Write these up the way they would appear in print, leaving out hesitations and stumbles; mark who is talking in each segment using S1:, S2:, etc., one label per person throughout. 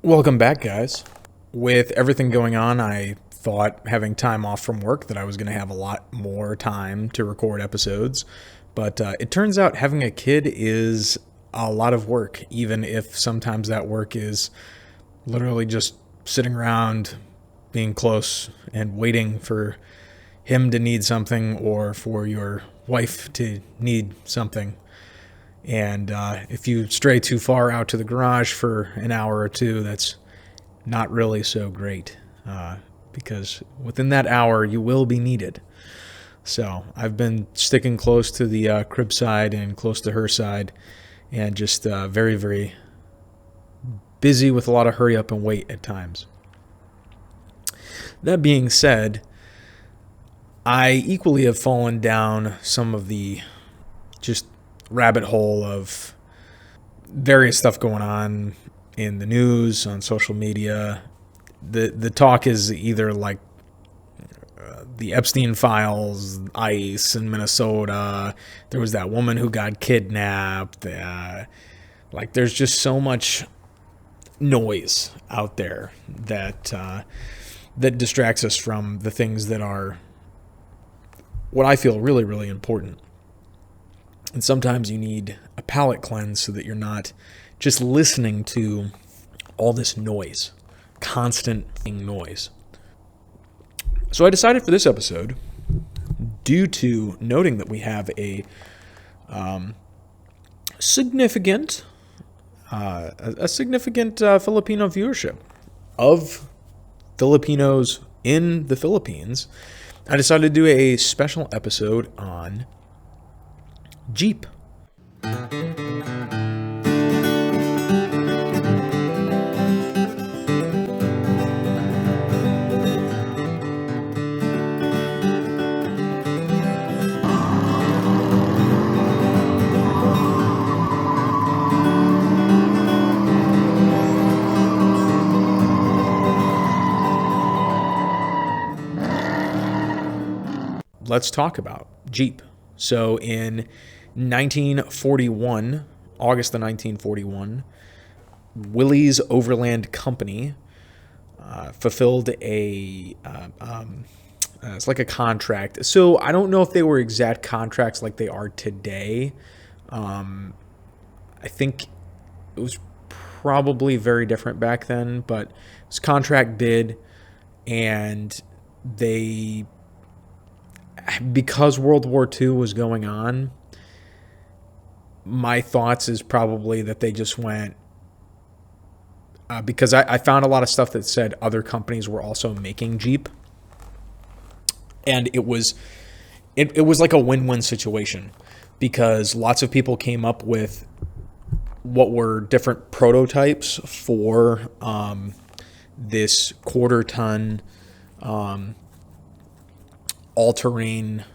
S1: Welcome back, guys. With everything going on, I thought having time off from work that I was going to have a lot more time to record episodes. But it turns out having a kid is a lot of work, even if sometimes that work is literally just sitting around, being close, and waiting for him to need something or for your wife to need something. And if you stray too far out to the garage for an hour or two, that's not really so great because within that hour, you will be needed. So I've been sticking close to the crib side and close to her side and just very, very busy with a lot of hurry up and wait at times. That being said, I equally have fallen down some of the just rabbit hole of various stuff going on in the news, on social media. The talk is either like the Epstein files, ICE in Minnesota. There was that woman who got kidnapped. Like there's just so much noise out there that that distracts us from the things that are what I feel really, really important. And sometimes you need a palate cleanse so that you're not just listening to all this noise, constant noise. So I decided for this episode, due to noting that we have a significant Filipino viewership of Filipinos in the Philippines, I decided to do a special episode on Jeep. Let's talk about Jeep. So in 1941, August of 1941, Willy's Overland Company fulfilled it's like a contract. So I don't know if they were exact contracts like they are today. I think it was probably very different back then, but it was contract bid, and because World War II was going on, my thoughts is probably that they just went, because I found a lot of stuff that said other companies were also making Jeep. And it was like a win-win situation, because lots of people came up with what were different prototypes for this quarter-ton all-terrain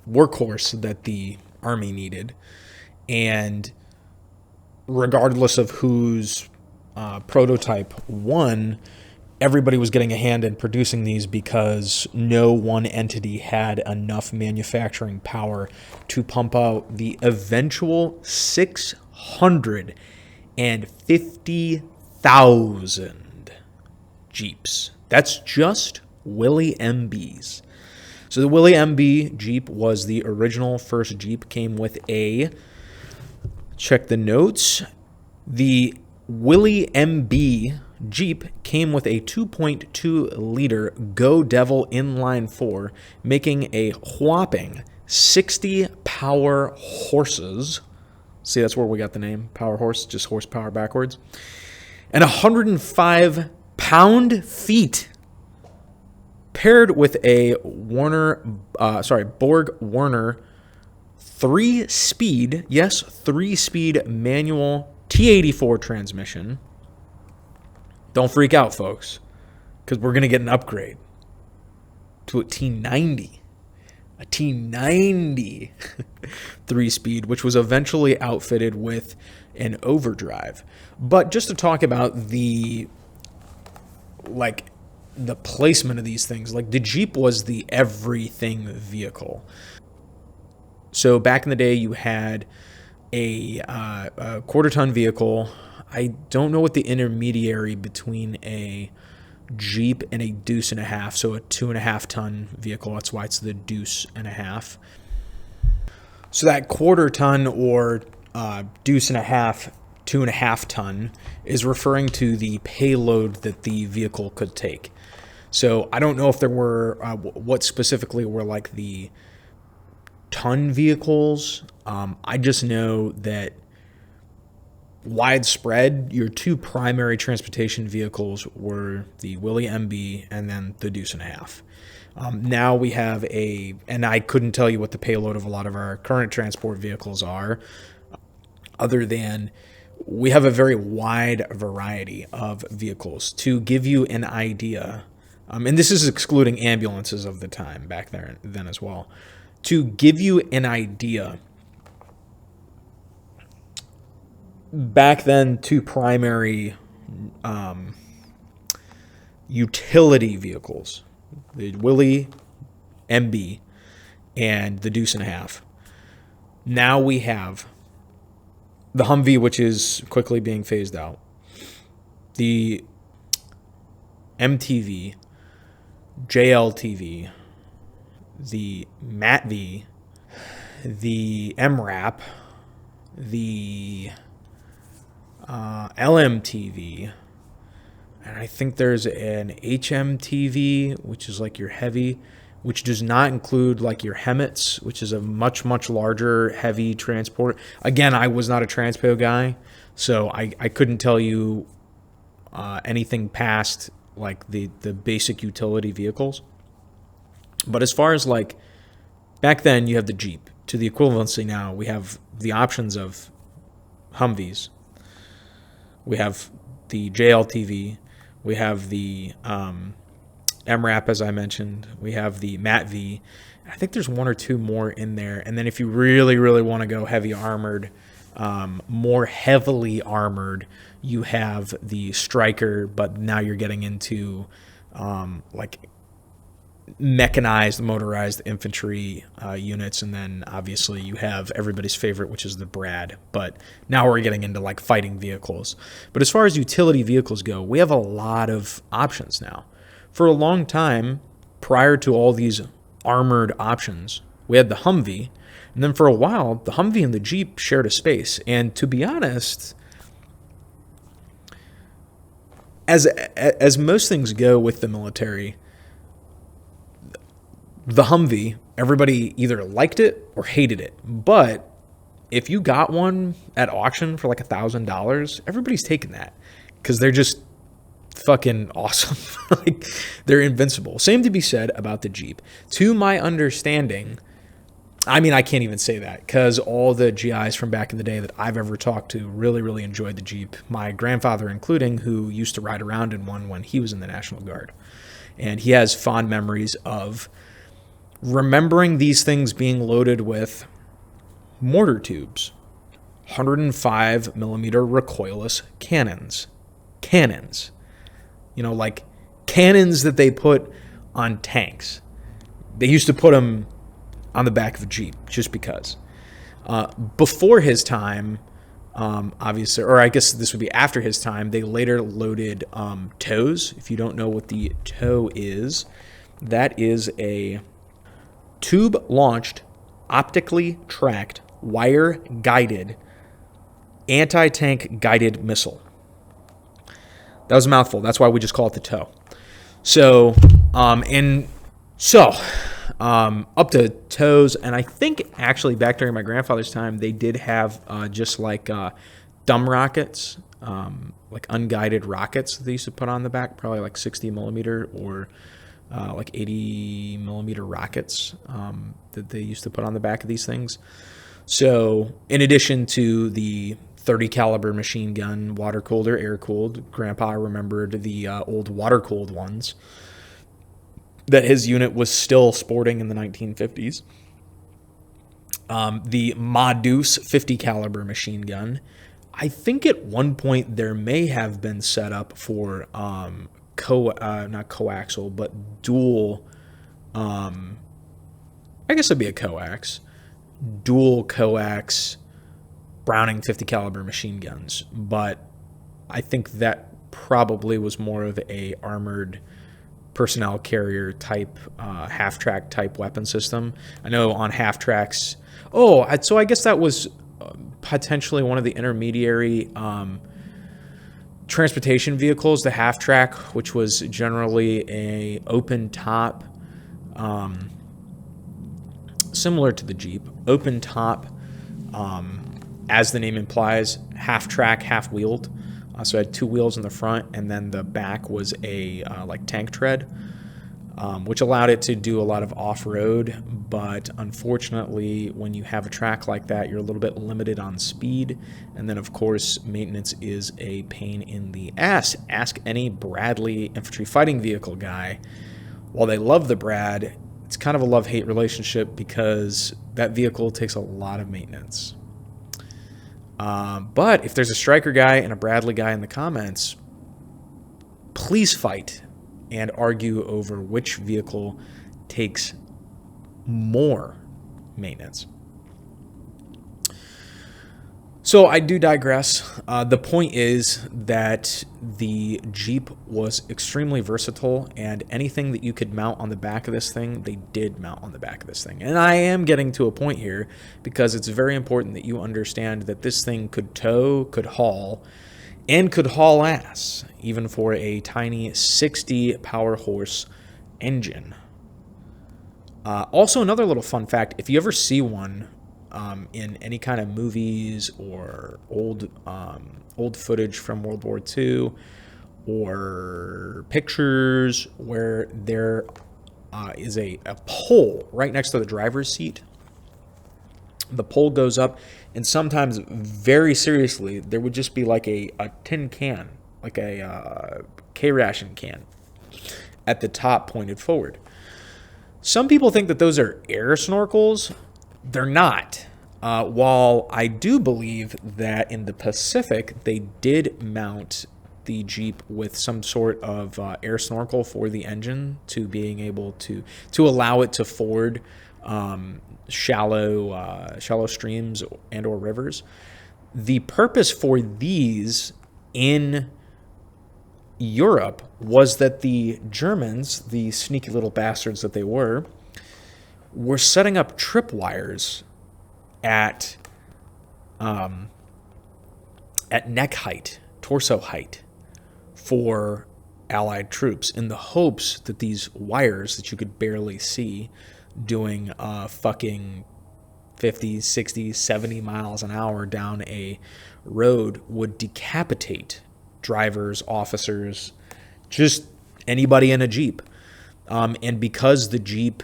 S1: workhorse that the Army needed. And regardless of whose prototype won, everybody was getting a hand in producing these because no one entity had enough manufacturing power to pump out the eventual 650,000 Jeeps. That's just Willy MBs. So the Willy MB Jeep was the original first Jeep, came with check the notes, the Willy MB Jeep came with a 2.2-liter Go Devil inline-4, making a whopping 60 power horses. See, that's where we got the name, power horse, just horsepower backwards. And 105 pound-feet, paired with a Borg Warner 3-speed manual T84 transmission. Don't freak out, folks, because we're going to get an upgrade to a T90. A T90 3-speed, which was eventually outfitted with an overdrive. But just to talk about the placement of these things, like the Jeep was the everything vehicle. So back in the day, you had a quarter-ton vehicle I don't know what the intermediary between a Jeep and a deuce and a half, so a 2.5 ton vehicle. That's why it's the deuce and a half. So that quarter ton or deuce and a half, 2.5 ton is referring to the payload that the vehicle could take. So I don't know if there were what specifically were like the ton vehicles. I just know that widespread, your two primary transportation vehicles were the Willy MB and then the deuce and a half. Now we have and I couldn't tell you what the payload of a lot of our current transport vehicles are, other than we have a very wide variety of vehicles. To give you an idea, and this is excluding ambulances of the time back there then as well. To give you an idea, back then, two primary utility vehicles, the Willy MB and the deuce and a half. Now we have the Humvee, which is quickly being phased out, the MTV, JLTV, the MATV, the MRAP, the LMTV, and I think there's an HMTV, which is like your heavy, which does not include like your HEMTs, which is a much, much larger heavy transport. Again, I was not a transpo guy, so I couldn't tell you anything past like the basic utility vehicles. But as far as like back then, you have the Jeep. To the equivalency now, we have the options of Humvees. We have the JLTV. We have the MRAP, as I mentioned. We have the MATV. I think there's one or two more in there. And then if you really, really want to go heavy armored, more heavily armored, you have the Striker, but now you're getting into like mechanized, motorized infantry units, and then obviously you have everybody's favorite, which is the Brad. But now we're getting into like fighting vehicles. But as far as utility vehicles go, we have a lot of options now. For a long time, prior to all these armored options, we had the Humvee, and then for a while, the Humvee and the Jeep shared a space. And to be honest, as most things go with the military, the Humvee, everybody either liked it or hated it. But if you got one at auction for like $1,000, everybody's taking that because they're just fucking awesome. Like, they're invincible. Same to be said about the Jeep. To my understanding, I mean, I can't even say that because all the GIs from back in the day that I've ever talked to really, really enjoyed the Jeep. My grandfather including, who used to ride around in one when he was in the National Guard. And he has fond memories of remembering these things being loaded with mortar tubes, 105 millimeter recoilless cannons. You know, like cannons that they put on tanks. They used to put them on the back of a Jeep just because. Before his time, obviously, or I guess this would be after his time, they later loaded tows. If you don't know what the tow is, that is a tube-launched, optically tracked, wire-guided, anti-tank guided missile. That was a mouthful. That's why we just call it the tow. So, up to tows, and I think actually back during my grandfather's time, they did have just like dumb rockets, like unguided rockets that they used to put on the back, probably like 60 millimeter or like 80 millimeter rockets that they used to put on the back of these things. So in addition to the 30 caliber machine gun, water cooled or air cooled, Grandpa remembered the old water cooled ones that his unit was still sporting in the 1950s. The Modus 50 caliber machine gun. I think at one point there may have been set up for not coaxial, but dual. I guess it'd be a coax, dual coax Browning 50 caliber machine guns. But I think that probably was more of a armored personnel carrier type, half-track type weapon system. I know on half-tracks... so I guess that was potentially one of the intermediary transportation vehicles, the half-track, which was generally a open top, similar to the Jeep, open top, as the name implies, half-track, half-wheeled. So it had two wheels in the front, and then the back was a like tank tread, which allowed it to do a lot of off-road. But unfortunately, when you have a track like that, you're a little bit limited on speed. And then, of course, maintenance is a pain in the ass. Ask any Bradley infantry fighting vehicle guy. While they love the Brad, it's kind of a love-hate relationship because that vehicle takes a lot of maintenance. But if there's a Stryker guy and a Bradley guy in the comments, please fight and argue over which vehicle takes more maintenance. So I do digress. The point is that the Jeep was extremely versatile, and anything that you could mount on the back of this thing, they did mount on the back of this thing. And I am getting to a point here because it's very important that you understand that this thing could tow, could haul, and could haul ass, even for a tiny 60 power horse engine. Also, another little fun fact, if you ever see one in any kind of movies or old footage from World War II or pictures where there is a pole right next to the driver's seat, the pole goes up, and sometimes, very seriously, there would just be like a tin can, like a K-ration can, at the top pointed forward. Some people think that those are air snorkels. They're not. While I do believe that in the Pacific, they did mount the Jeep with some sort of air snorkel for the engine to being able to allow it to ford shallow streams and or rivers. The purpose for these in Europe was that the Germans, the sneaky little bastards that they were setting up tripwires at neck height, torso height for Allied troops in the hopes that these wires that you could barely see doing fucking 50, 60, 70 miles an hour down a road would decapitate drivers, officers, just anybody in a Jeep. And because the Jeep,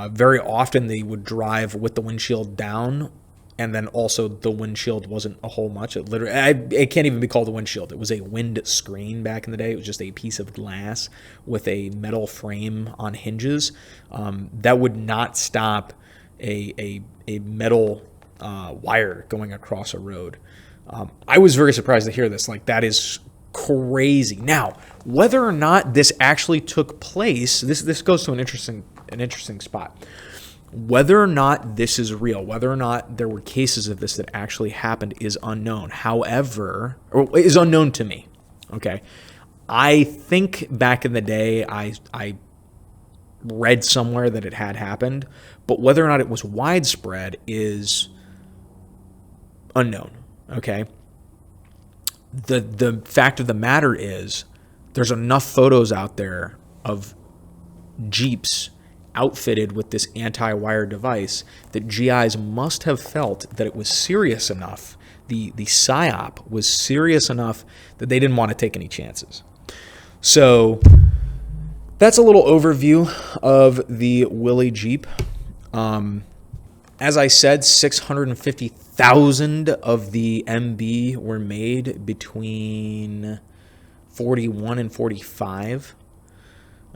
S1: very often they would drive with the windshield down, and then also the windshield wasn't a whole much. It literally, it can't even be called a windshield. It was a wind screen back in the day. It was just a piece of glass with a metal frame on hinges that would not stop a metal wire going across a road. I was very surprised to hear this. Like, that is crazy. Now, whether or not this actually took place, this goes to an interesting spot. Whether or not this is real, whether or not there were cases of this that actually happened is unknown. However, or is unknown to me. Okay, I think back in the day, I read somewhere that it had happened, but whether or not it was widespread is unknown. Okay, the fact of the matter is, there's enough photos out there of Jeeps outfitted with this anti-wire device that GIs must have felt that it was serious enough, the PSYOP was serious enough that they didn't want to take any chances. So that's a little overview of the Willy Jeep. As I said, 650,000 of the MB were made between 41 and 45.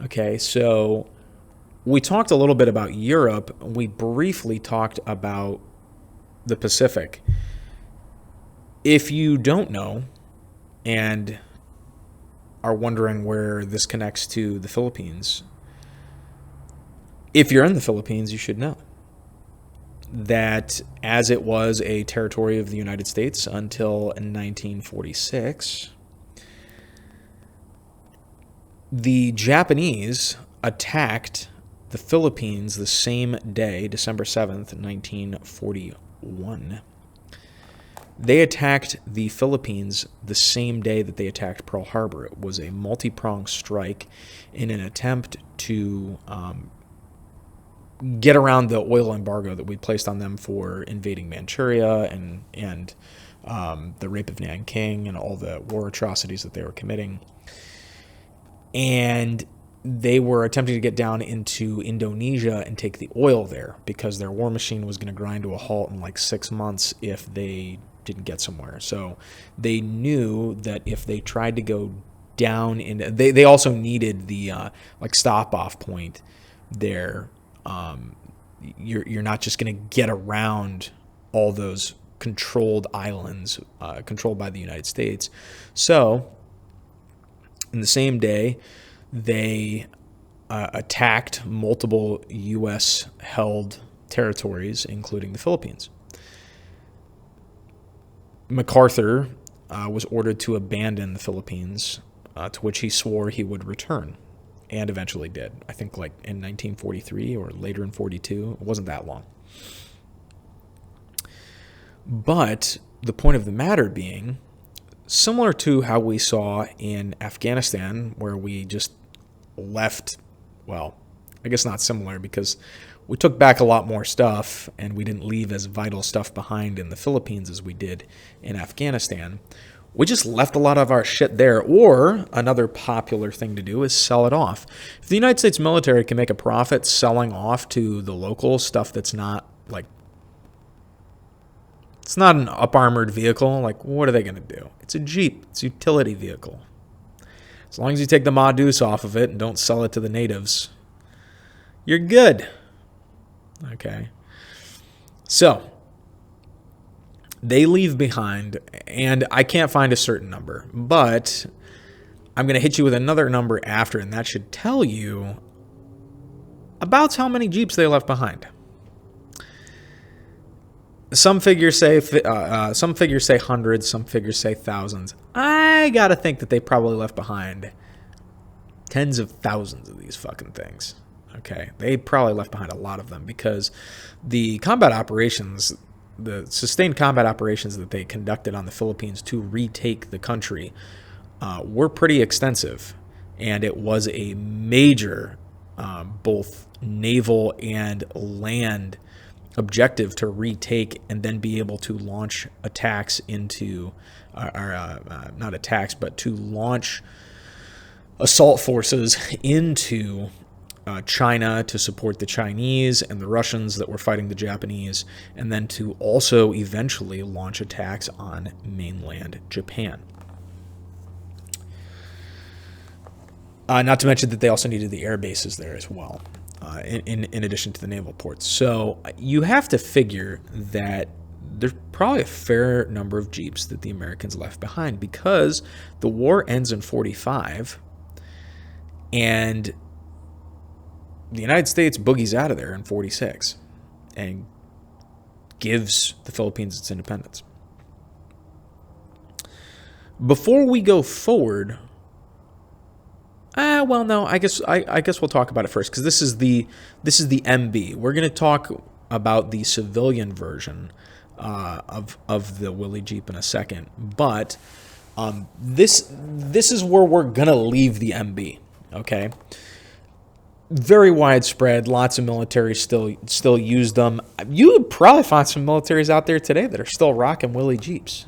S1: Okay, so we talked a little bit about Europe. We briefly talked about the Pacific. If you don't know and are wondering where this connects to the Philippines, if you're in the Philippines, you should know. that as it was a territory of the United States until 1946, the Japanese attacked the Philippines the same day, December 7th, 1941. They attacked the Philippines the same day that they attacked Pearl Harbor. It was a multi-pronged strike in an attempt to get around the oil embargo that we placed on them for invading Manchuria and the rape of Nanking and all the war atrocities that they were committing. And they were attempting to get down into Indonesia and take the oil there because their war machine was going to grind to a halt in like 6 months if they didn't get somewhere. So they knew that if they tried to go down in, they also needed the like stop off point there. You're not just going to get around all those controlled islands controlled by the United States. So in the same day, they attacked multiple U.S.-held territories, including the Philippines. MacArthur was ordered to abandon the Philippines, to which he swore he would return, and eventually did. I think like in 1943 or later in 42. It wasn't that long. But the point of the matter being, similar to how we saw in Afghanistan, where we just left, well, I guess not similar because we took back a lot more stuff and we didn't leave as vital stuff behind in the Philippines as we did in Afghanistan. We just left a lot of our shit there. Or another popular thing to do is sell it off. If the United States military can make a profit selling off to the local stuff that's not like, it's not an up-armored vehicle, like what are they going to do? It's a Jeep. It's a utility vehicle. As long as you take the Ma-Deuce off of it and don't sell it to the natives, you're good. Okay. So they leave behind, and I can't find a certain number, but I'm going to hit you with another number after, and that should tell you about how many Jeeps they left behind. Some figures say hundreds, some figures say thousands. I gotta think that they probably left behind tens of thousands of these fucking things. Okay, they probably left behind a lot of them because the combat operations, the sustained combat operations that they conducted on the Philippines to retake the country were pretty extensive, and it was a major both naval and land objective to retake and then be able to launch attacks into, not attacks, but to launch assault forces into China to support the Chinese and the Russians that were fighting the Japanese, and then to also eventually launch attacks on mainland Japan. Not to mention that they also needed the air bases there as well, in addition to the naval ports. So you have to figure that there's probably a fair number of Jeeps that the Americans left behind because the war ends in 45, and the United States boogies out of there in 46 and gives the Philippines its independence. Before we go forward, well, no, I guess we'll talk about it first because this is the MB. We're going to talk about the civilian version of the Willy Jeep in a second, but this is where we're going to leave the MB. Okay. Very widespread. Lots of militaries still use them. You would probably find some militaries out there today that are still rocking Willy Jeeps.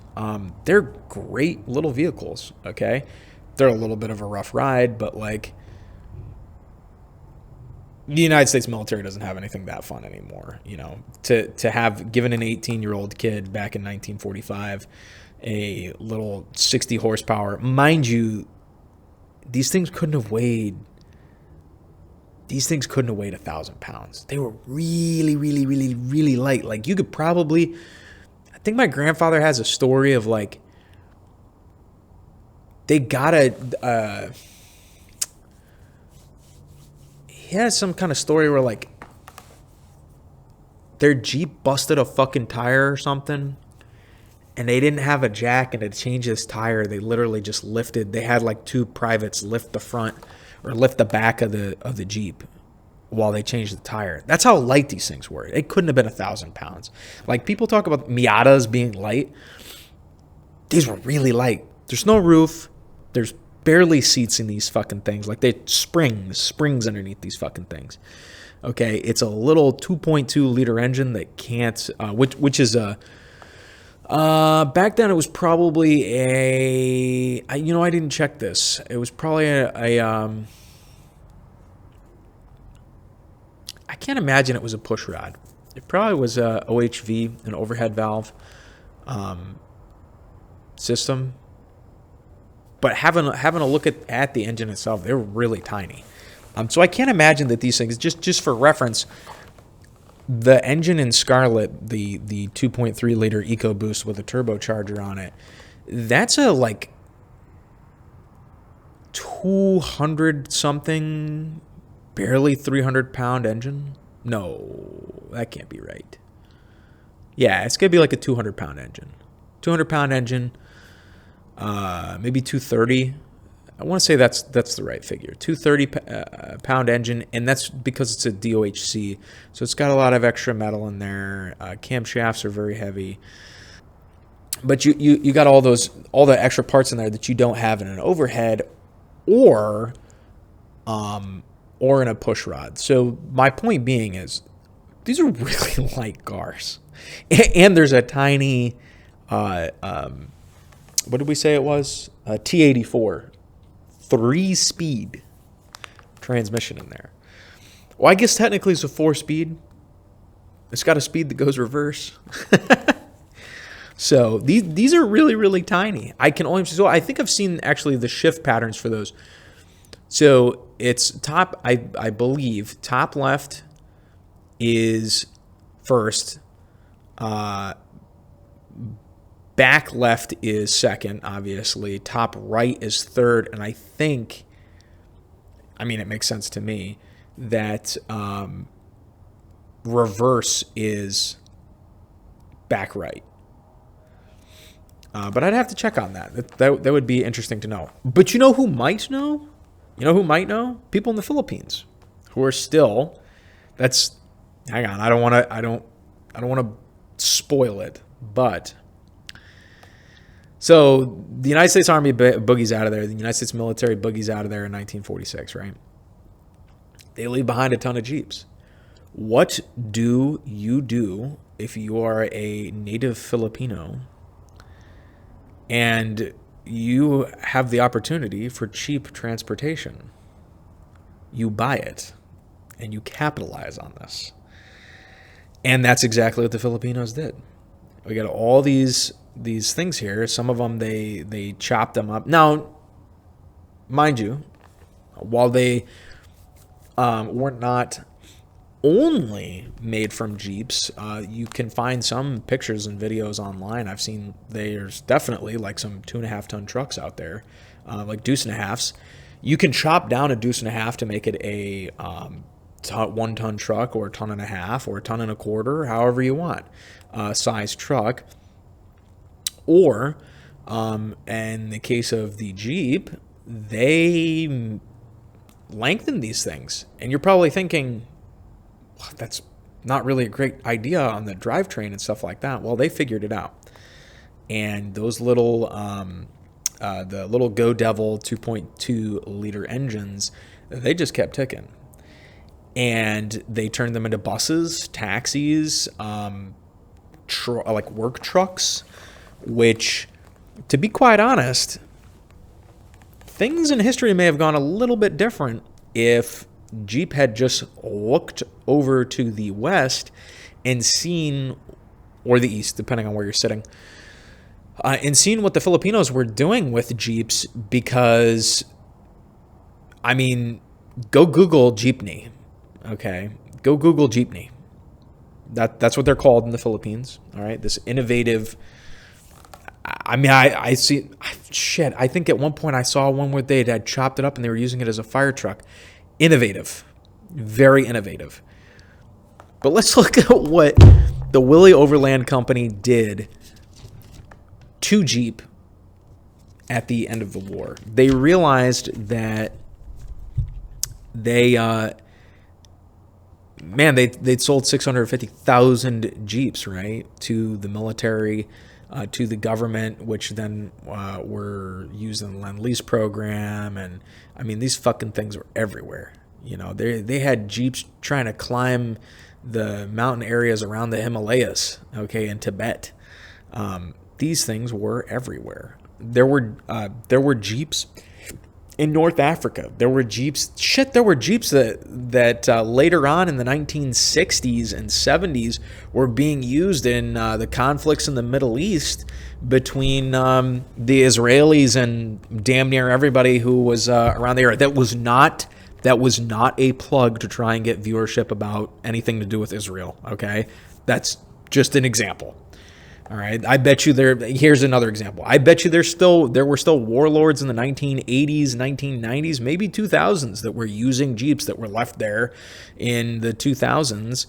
S1: They're great little vehicles. Okay, they're a little bit of a rough ride, but like the United States military doesn't have anything that fun anymore. You know, to have given an 18-year-old kid back in 1945 a little 60 horsepower, mind you, these things couldn't have weighed 1,000 pounds. They were really, really, really, really light. Like you could probably, I think my grandfather has a story of like, they got he has some kind of story where like their Jeep busted a fucking tire or something, and they didn't have a jack, and to change this tire, they literally just lifted. They had like two privates lift the front or lift the back of the Jeep while they changed the tire. That's how light these things were. It couldn't have been 1,000 pounds. Like, people talk about Miatas being light. These were really light. There's no roof. There's barely seats in these fucking things. Like, they springs underneath these fucking things. Okay, it's a little 2.2 liter engine that can't, which is a, back then it was probably I didn't check this. It was probably I can't imagine it was a push rod. It probably was a OHV, an overhead valve system. But having a look at the engine itself, they're really tiny. So I can't imagine that these things, just for reference, the engine in Scarlet, the 2.3 liter EcoBoost with a turbocharger on it, that's a like 200 something, barely 300 pound engine. No, that can't be right. Yeah, it's gonna be like a 200 pound engine. 200 pound engine, maybe 230. I want to say that's the right figure. 230 pound engine, and that's because it's a DOHC, so it's got a lot of extra metal in there. Camshafts are very heavy, but you got all the extra parts in there that you don't have in an overhead or in a push rod. So my point being is, these are really light cars, and there's a tiny what did we say it was? A T84. 3-speed transmission in there. Well, I guess technically it's a 4-speed. It's got a speed that goes reverse. So these are really, really tiny. I think I've seen actually the shift patterns for those. So it's top, I believe, top left is first. Back left is second, obviously. Top right is third. And I think, it makes sense to me that reverse is back right. But I'd have to check on that. That would be interesting to know. But you know who might know? People in the Philippines who are still, hang on, I don't want to spoil it, but so the United States Army boogies out of there. The United States military boogies out of there in 1946, right? They leave behind a ton of Jeeps. What do you do if you are a native Filipino and you have the opportunity for cheap transportation? You buy it and you capitalize on this. And that's exactly what the Filipinos did. We got all these things here. Some of them, they chopped them up. Now, mind you, while they were not only made from Jeeps, you can find some pictures and videos online. I've seen there's definitely like some 2.5 ton trucks out there, like deuce and a halves. You can chop down a deuce and a half to make it a 1 ton truck, or a 1.5 tons, or a 1.25 tons, however you want, size truck. Or, in the case of the Jeep, they lengthen these things. And you're probably thinking, well, that's not really a great idea on the drivetrain and stuff like that. Well, they figured it out. And those little, the little Go Devil 2.2 liter engines, they just kept ticking. And they turned them into buses, taxis, like work trucks, which, to be quite honest, things in history may have gone a little bit different if Jeep had just looked over to the west and seen, or the east, depending on where you're sitting, and seen what the Filipinos were doing with Jeeps. Because, go Google Jeepney. Okay, go Google Jeepney. That's what they're called in the Philippines. All right, this innovative. I see. Shit, I think at one point I saw one where they had chopped it up and they were using it as a fire truck. Innovative, very innovative. But let's look at what the Willy Overland Company did to Jeep at the end of the war. They realized that they'd sold 650,000 Jeeps, right, to the military, to the government, which then were used in the Lend-Lease program. And I mean, these fucking things were everywhere. You know, they had Jeeps trying to climb the mountain areas around the Himalayas, okay, in Tibet. These things were everywhere. There were Jeeps in North Africa. There were Jeeps that later on in the 1960s and 70s were being used in the conflicts in the Middle East between the Israelis and damn near everybody who was around the area. That was not a plug to try and get viewership about anything to do with Israel, okay? That's just an example. All right, I bet you here's another example. I bet you there were still warlords in the 1980s, 1990s, maybe 2000s that were using Jeeps that were left there in the 2000s,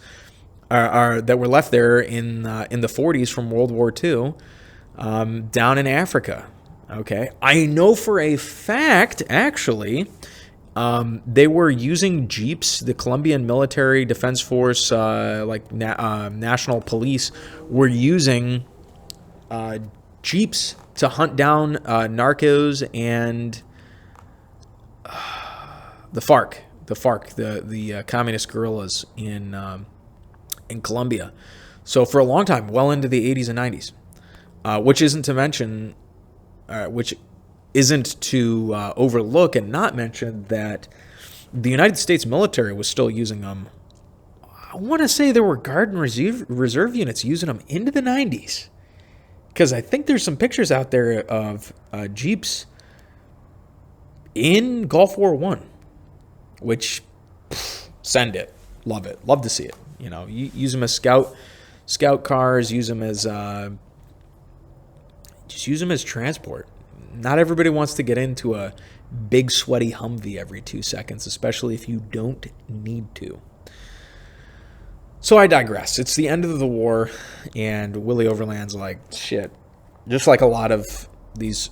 S1: that were left there in the 40s from World War II, down in Africa. Okay, I know for a fact, actually, they were using Jeeps. The Colombian Military Defense Force, National Police, were using Jeeps to hunt down narcos and the FARC, the communist guerrillas in Colombia. So for a long time, well into the 80s and 90s, which isn't to overlook and not mention that the United States military was still using them. I want to say there were Guard and Reserve units using them into the 90s. Because I think there's some pictures out there of Jeeps in Gulf War I, which, send it. Love it. Love to see it. You know, use them as scout cars, use them as transport. Not everybody wants to get into a big sweaty Humvee every 2 seconds, especially if you don't need to. So I digress. It's the end of the war, and Willy Overland's like, shit. Just like a lot of these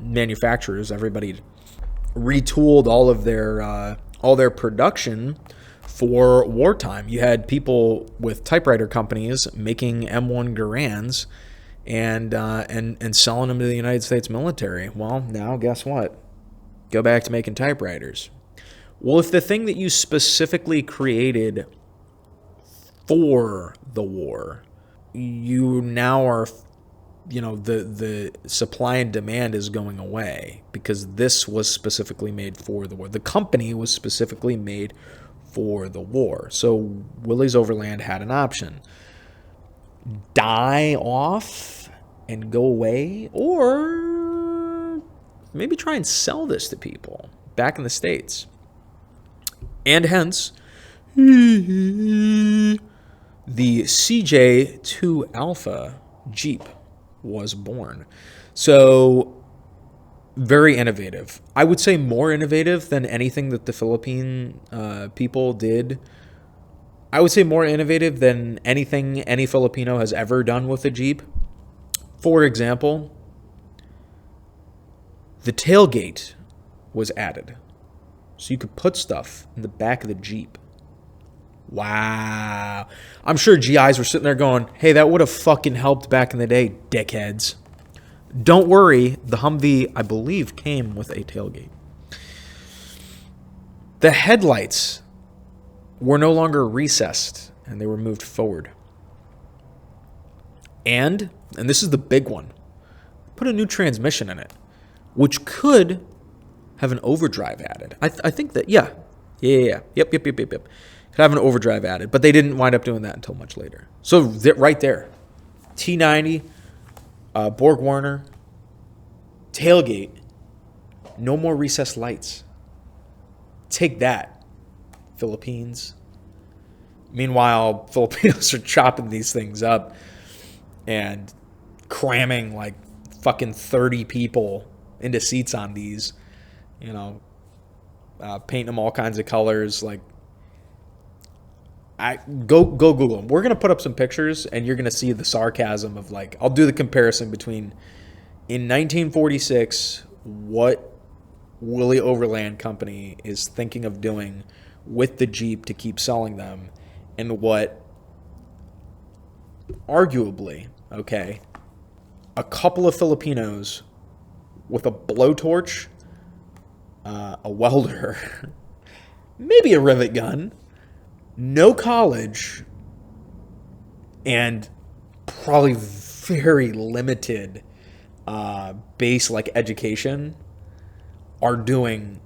S1: manufacturers, everybody retooled all their production for wartime. You had people with typewriter companies making M1 Garands and selling them to the United States military. Well, now guess what? Go back to making typewriters. Well, if the thing that you specifically created for the war, you now are, the supply and demand is going away because this was specifically made for the war. The company was specifically made for the war. So Willy's Overland had an option: die off and go away, or maybe try and sell this to people back in the States. And hence, the CJ2 Alpha Jeep was born. So very innovative. I would say more innovative than anything that the Philippine people did. I would say more innovative than anything any Filipino has ever done with a Jeep. For example, the tailgate was added. So you could put stuff in the back of the Jeep. Wow. I'm sure GIs were sitting there going, hey, that would have fucking helped back in the day, dickheads. Don't worry, the Humvee, I believe, came with a tailgate. The headlights were no longer recessed, and they were moved forward. And this is the big one, put a new transmission in it, which could have an overdrive added. I think that, yep. Could have an overdrive added, but they didn't wind up doing that until much later. So right there, T90, Borg Warner, tailgate, no more recessed lights. Take that, Philippines. Meanwhile, Filipinos are chopping these things up and cramming like fucking 30 people into seats on these, painting them all kinds of colors. Like, Go Google them. We're gonna put up some pictures, and you're gonna see the sarcasm of like. I'll do the comparison between in 1946 what Willy Overland Company is thinking of doing with the Jeep to keep selling them, and what arguably, okay, a couple of Filipinos with a blowtorch, a welder, maybe a rivet gun, no college, and probably very limited base like education are doing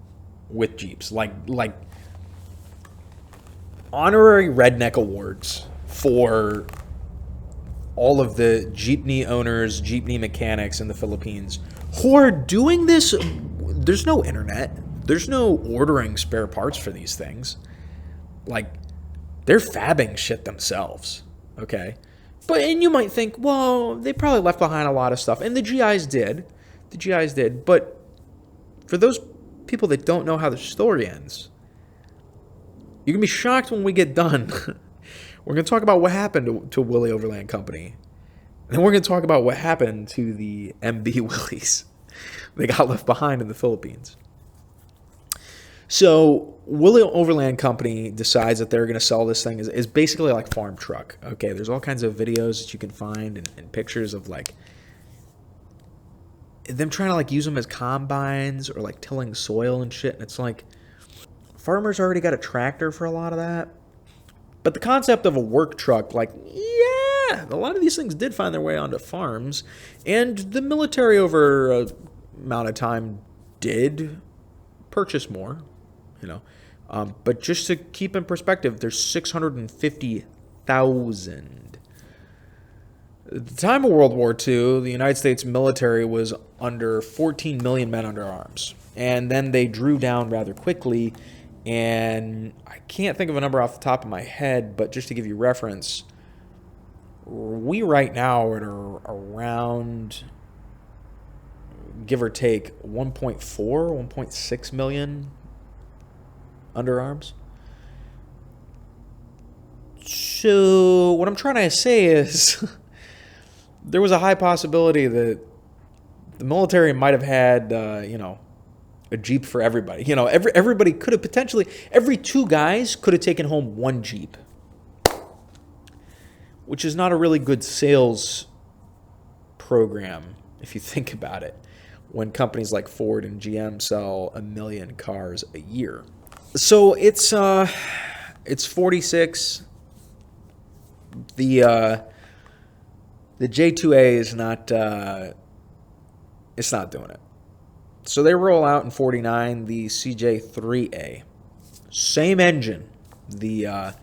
S1: with Jeeps. Like honorary redneck awards for all of the Jeepney owners, Jeepney mechanics in the Philippines who are doing this. There's no internet. There's no ordering spare parts for these things. Like, they're fabbing shit themselves, okay? And you might think, well, they probably left behind a lot of stuff. And the GIs did. But for those people that don't know how the story ends, you're going to be shocked when we get done. We're going to talk about what happened to Willy Overland Company. And then we're going to talk about what happened to the MB Willys. They got left behind in the Philippines. So Willy Overland Company decides that they're going to sell this thing as basically like farm truck. Okay, there's all kinds of videos that you can find and pictures of like them trying to like use them as combines or like tilling soil and shit. And it's like farmers already got a tractor for a lot of that. But the concept of a work truck, like, yeah, a lot of these things did find their way onto farms. And the military over a amount of time did purchase more, you know. But just to keep in perspective, there's 650,000. At the time of World War II, the United States military was under 14 million men under arms. And then they drew down rather quickly. And I can't think of a number off the top of my head, but just to give you reference, we right now are at around, give or take, 1.4, 1.6 million underarms. So what I'm trying to say is there was a high possibility that the military might have had, a Jeep for everybody. You know, everybody could have potentially, every two guys could have taken home one Jeep, which is not a really good sales program if you think about it, when companies like Ford and GM sell 1 million cars a year. So it's 46. The J2A is not it's not doing it. So they roll out in 49 the CJ3A. Same engine. The, what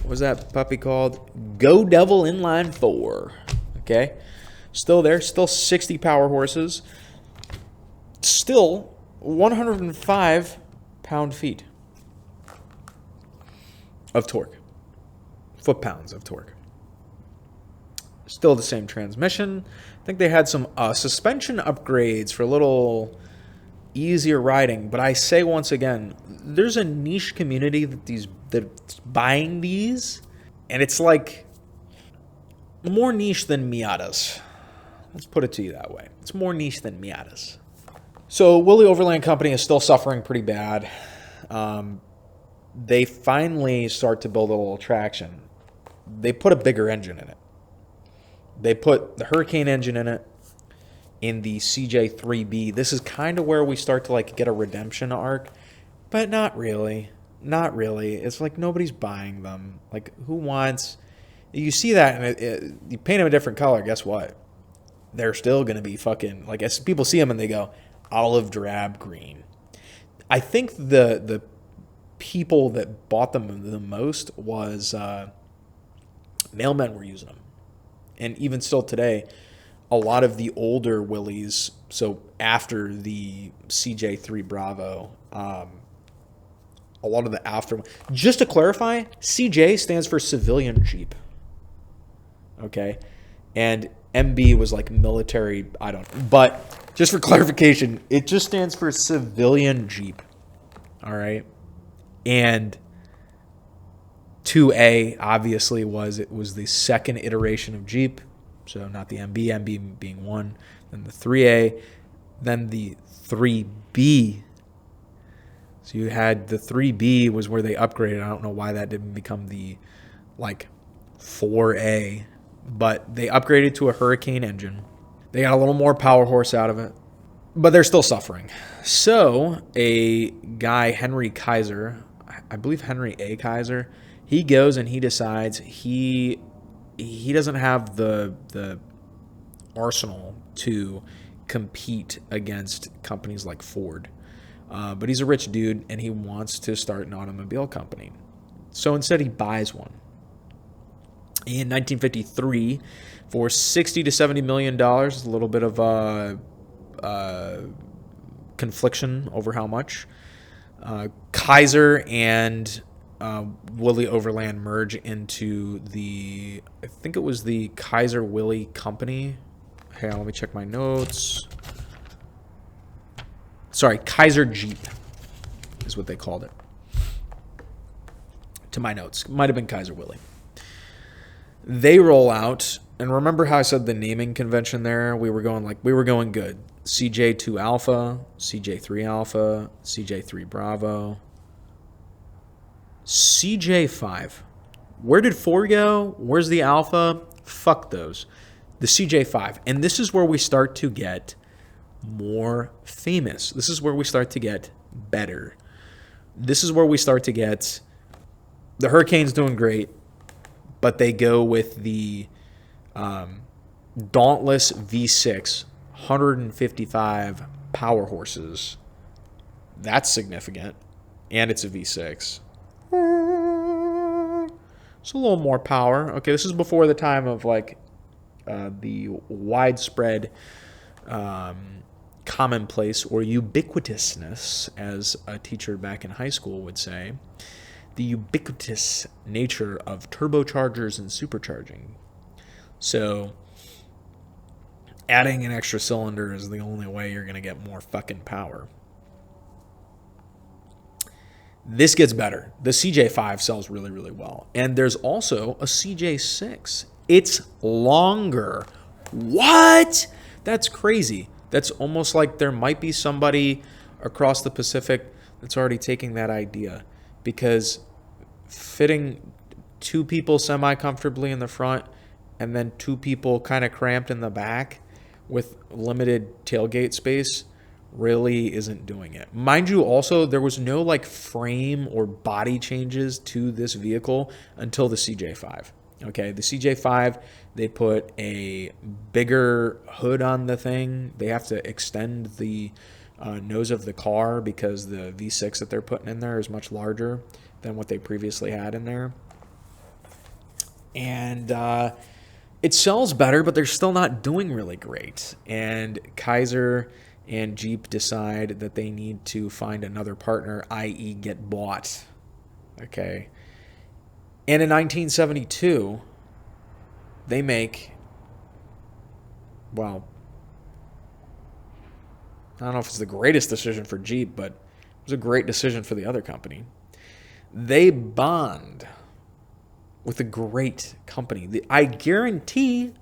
S1: was that puppy called? Go Devil Inline 4. Okay? Still there. Still 60 power horses. Still 105 pound-feet of torque. Foot-pounds of torque. Still the same transmission. I think they had some suspension upgrades for a little easier riding, but I say once again, there's a niche community that's buying these, and it's like more niche than Miatas. Let's put it to you that way. It's more niche than Miatas. So Willy Overland Company is still suffering pretty bad. They finally start to build a little traction. They put a bigger engine in it. They put the Hurricane engine in it. In the CJ3B, this is kind of where we start to like get a redemption arc, but not really. Not really. It's like nobody's buying them. Like, who wants? You see that, and you paint them a different color. Guess what? They're still gonna be fucking like, as people see them and they go olive drab green. I think the people that bought them the most was mailmen were using them, and even still today. A lot of the older Willys, so after the CJ3 Bravo, a lot of the after... Just to clarify, CJ stands for Civilian Jeep. Okay? And MB was like military, I don't know. But just for clarification, it just stands for Civilian Jeep. All right? And 2A obviously was the second iteration of Jeep, so not the MB being 1, then the 3A, then the 3B. So you had the 3B was where they upgraded. I don't know why that didn't become the 4A, but they upgraded to a Hurricane engine. They got a little more power horse out of it, but they're still suffering. So a guy, Henry Kaiser, I believe Henry A. Kaiser, he goes and he decides he doesn't have the arsenal to compete against companies like Ford. But he's a rich dude and he wants to start an automobile company. So instead he buys one. In 1953, for $60 to $70 million, a little bit of confliction over how much, Kaiser and Willy Overland merge into I think it was the Kaiser Willy company. Hey, let me check my notes. Sorry, Kaiser Jeep is what they called it. To my notes. Might have been Kaiser Willy. They roll out, and remember how I said the naming convention there? We were going good. CJ2 Alpha, CJ3 Alpha, CJ3 Bravo, CJ5. Where did 4 go? Where's the Alpha? Fuck those. The CJ5. And this is where we start to get more famous. This is where we start to get better. This is where we start to get the Hurricane's doing great, but they go with the Dauntless V6, 155 power horses. That's significant. And it's a V6. It's a little more power. Okay, this is before the time of the widespread commonplace or ubiquitousness, as a teacher back in high school would say. The ubiquitous nature of turbochargers and supercharging. So adding an extra cylinder is the only way you're going to get more fucking power. This gets better. The CJ5 sells really, really well. And there's also a CJ6. It's longer. What? That's crazy. That's almost like there might be somebody across the Pacific that's already taking that idea. Because fitting 2 people semi-comfortably in the front and then 2 people kind of cramped in the back with limited tailgate space really isn't doing it. Mind you, also, there was no frame or body changes to this vehicle until the CJ5. Okay, the CJ5, they put a bigger hood on the thing. They have to extend the nose of the car because the V6 that they're putting in there is much larger than what they previously had in there. And it sells better, but they're still not doing really great. And Kaiser and Jeep decide that they need to find another partner, i.e. get bought. Okay. And in 1972, they make, well, I don't know if it's the greatest decision for Jeep, but it was a great decision for the other company. They bond with a great company. I guarantee,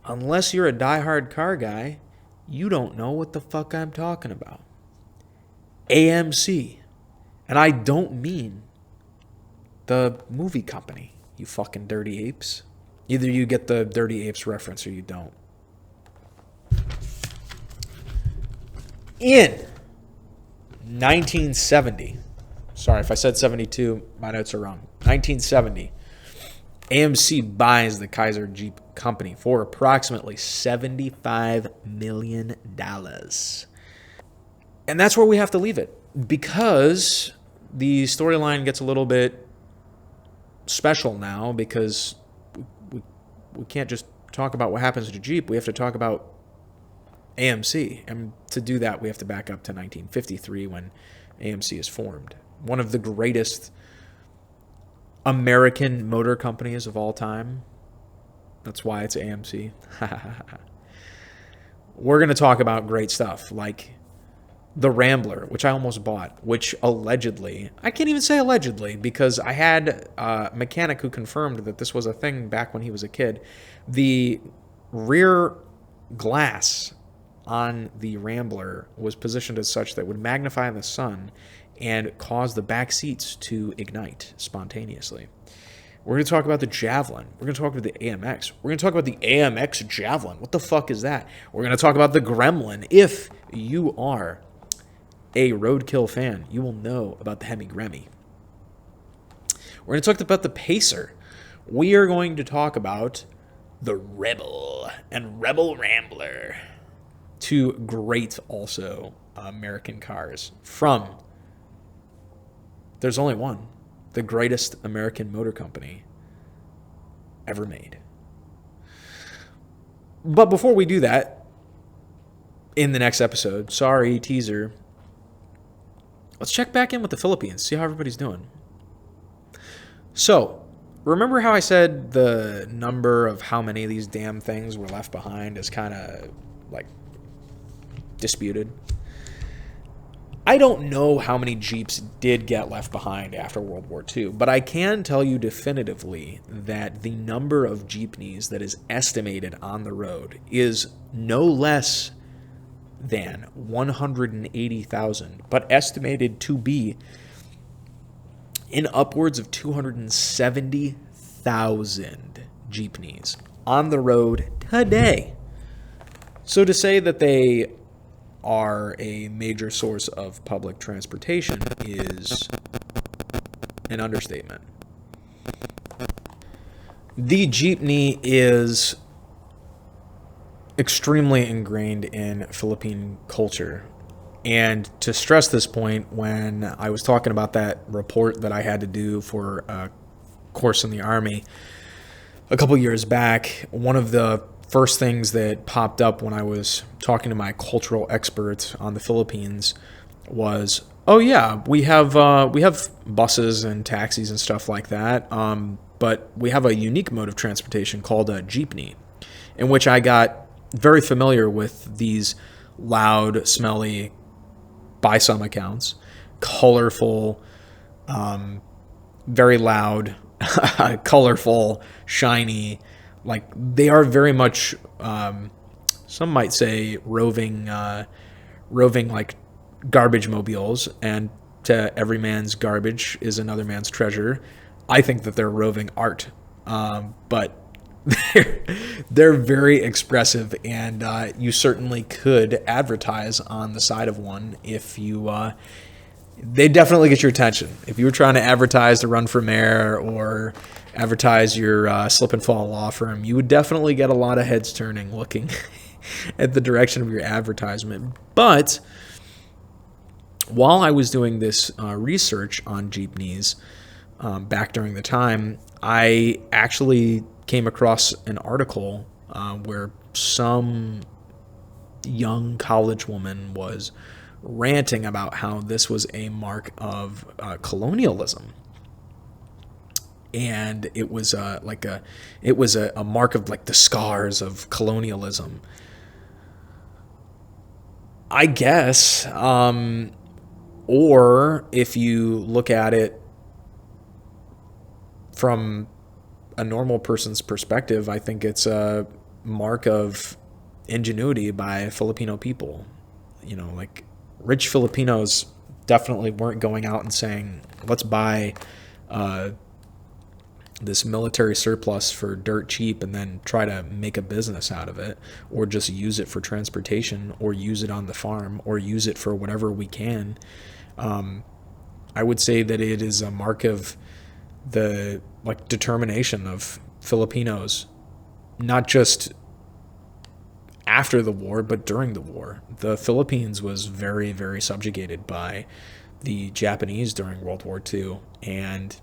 S1: unless you're a diehard car guy, you don't know what the fuck I'm talking about. AMC. And I don't mean the movie company, you fucking dirty apes. Either you get the Dirty Apes reference or you don't. In 1970, sorry if I said 72, my notes are wrong. 1970, AMC buys the Kaiser Jeep Company for approximately $75 million. And that's where we have to leave it, because the storyline gets a little bit special now, because we can't just talk about what happens to Jeep. We have to talk about AMC. And to do that, we have to back up to 1953 when AMC is formed. One of the greatest American motor companies of all time. That's why it's AMC. We're going to talk about great stuff like the Rambler, which I almost bought, which allegedly, I can't even say allegedly because I had a mechanic who confirmed that this was a thing back when he was a kid. The rear glass on the Rambler was positioned as such that would magnify the sun and cause the back seats to ignite spontaneously. We're going to talk about the Javelin. We're going to talk about the AMX. We're going to talk about the AMX Javelin. What the fuck is that? We're going to talk about the Gremlin. If you are a roadkill fan, you will know about the Hemi Gremmy. We're going to talk about the Pacer. We are going to talk about the Rebel and Rebel Rambler. Two great also American cars from, there's only one, the greatest American motor company ever made. But before we do that, in the next episode, sorry, teaser, let's check back in with the Philippines, see how everybody's doing. So, remember how I said the number of how many of these damn things were left behind is kind of, like, disputed? I don't know how many Jeeps did get left behind after World War II, but I can tell you definitively that the number of Jeepneys that is estimated on the road is no less than 180,000, but estimated to be in upwards of 270,000 Jeepneys on the road today. So to say that they are a major source of public transportation is an understatement. The Jeepney is extremely ingrained in Philippine culture. And to stress this point, when I was talking about that report that I had to do for a course in the Army a couple years back, one of the first things that popped up when I was talking to my cultural expert on the Philippines was, oh yeah, we have buses and taxis and stuff like that, but we have a unique mode of transportation called a jeepney, in which I got very familiar with these loud, smelly, by some accounts, colorful, very loud, colorful, shiny, like they are very much, some might say roving like garbage mobiles, and to every man's garbage is another man's treasure. I think that they're roving art, but they're very expressive, and you certainly could advertise on the side of one if you. They definitely get your attention. If you were trying to advertise to run for mayor or advertise your slip and fall law firm, you would definitely get a lot of heads turning looking at the direction of your advertisement. But while I was doing this research on jeepneys back during the time, I actually came across an article where some young college woman was ranting about how this was a mark of colonialism, and it was a mark of like the scars of colonialism, I guess. Or if you look at it from a normal person's perspective, I think it's a mark of ingenuity by Filipino people. You know, like rich Filipinos definitely weren't going out and saying, let's buy this military surplus for dirt cheap and then try to make a business out of it, or just use it for transportation, or use it on the farm, or use it for whatever we can. I would say that it is a mark of the determination of Filipinos, not just after the war, but during the war. The Philippines was very, very subjugated by the Japanese during World War II, and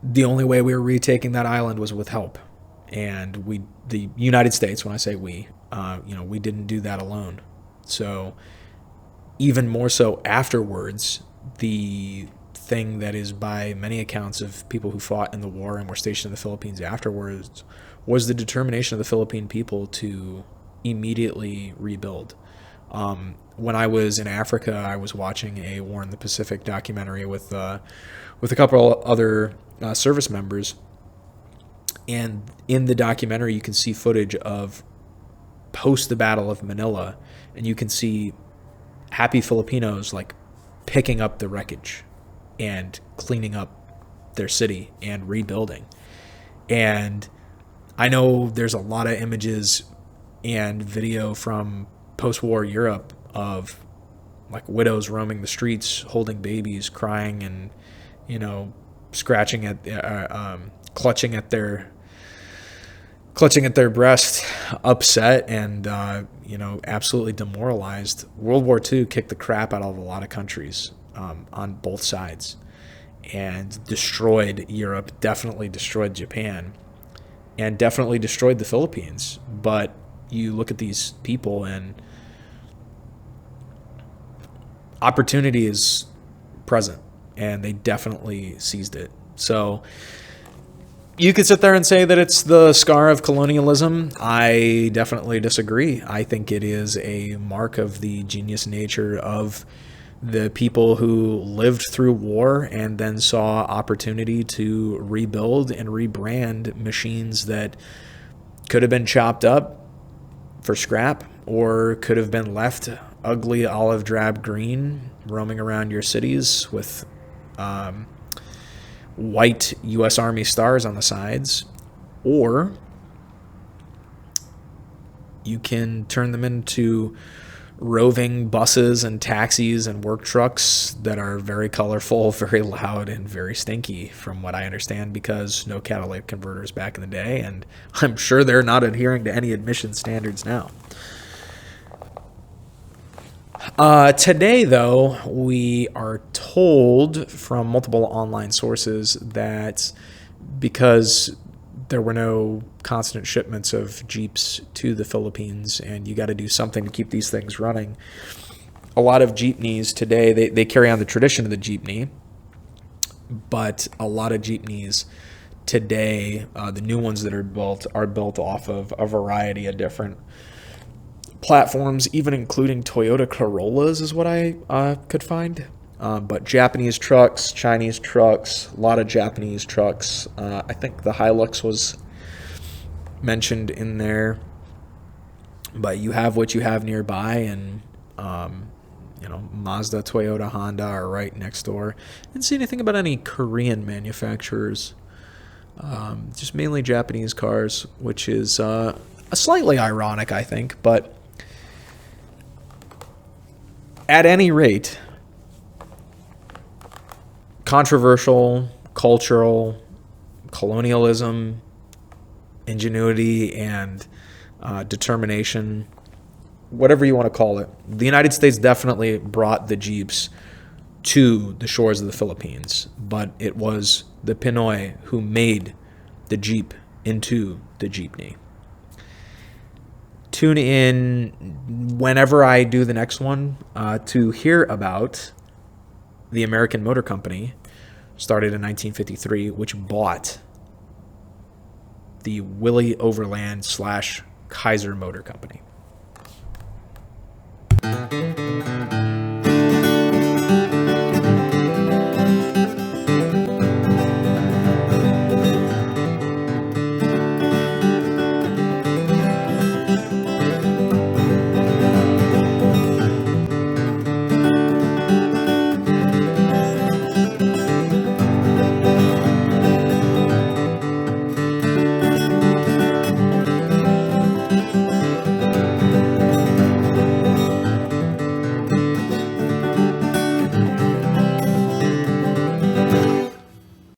S1: the only way we were retaking that island was with help. And the United States, when I say we didn't do that alone. So even more so afterwards, the thing that is by many accounts of people who fought in the war and were stationed in the Philippines afterwards was the determination of the Philippine people to immediately rebuild. When I was in Africa, I was watching a War in the Pacific documentary with a couple other service members, and in the documentary, you can see footage of post the Battle of Manila, and you can see happy Filipinos like picking up the wreckage and cleaning up their city and rebuilding. And I know there's a lot of images and video from post-war Europe of like widows roaming the streets, holding babies, crying, and scratching at, clutching at their breast, upset and absolutely demoralized. World War II kicked the crap out of a lot of countries on both sides, and destroyed Europe, definitely destroyed Japan, and definitely destroyed the Philippines. But you look at these people, and opportunity is present, and they definitely seized it. So you could sit there and say that it's the scar of colonialism. I definitely disagree. I think it is a mark of the genius nature of the people who lived through war and then saw opportunity to rebuild and rebrand machines that could have been chopped up for scrap or could have been left ugly olive drab green roaming around your cities with white U.S. Army stars on the sides, or you can turn them into roving buses and taxis and work trucks that are very colorful, very loud, and very stinky, from what I understand, because no catalytic converters back in the day, and I'm sure they're not adhering to any emission standards now. Today, though, we are told from multiple online sources that because there were no constant shipments of Jeeps to the Philippines and you got to do something to keep these things running, a lot of Jeepneys today, they carry on the tradition of the Jeepney, but a lot of Jeepneys today, the new ones that are built off of a variety of different platforms, even including Toyota Corollas is what I could find. But Japanese trucks, Chinese trucks, a lot of Japanese trucks. I think the Hilux was mentioned in there. But you have what you have nearby, and Mazda, Toyota, Honda are right next door. Didn't see anything about any Korean manufacturers. Just mainly Japanese cars, which is slightly ironic, I think. But at any rate, controversial, cultural, colonialism, ingenuity, and determination, whatever you want to call it. The United States definitely brought the Jeeps to the shores of the Philippines, but it was the Pinoy who made the Jeep into the Jeepney. Tune in whenever I do the next one to hear about the American Motor Company, started in 1953, which bought the Willy Overland / Kaiser Motor Company.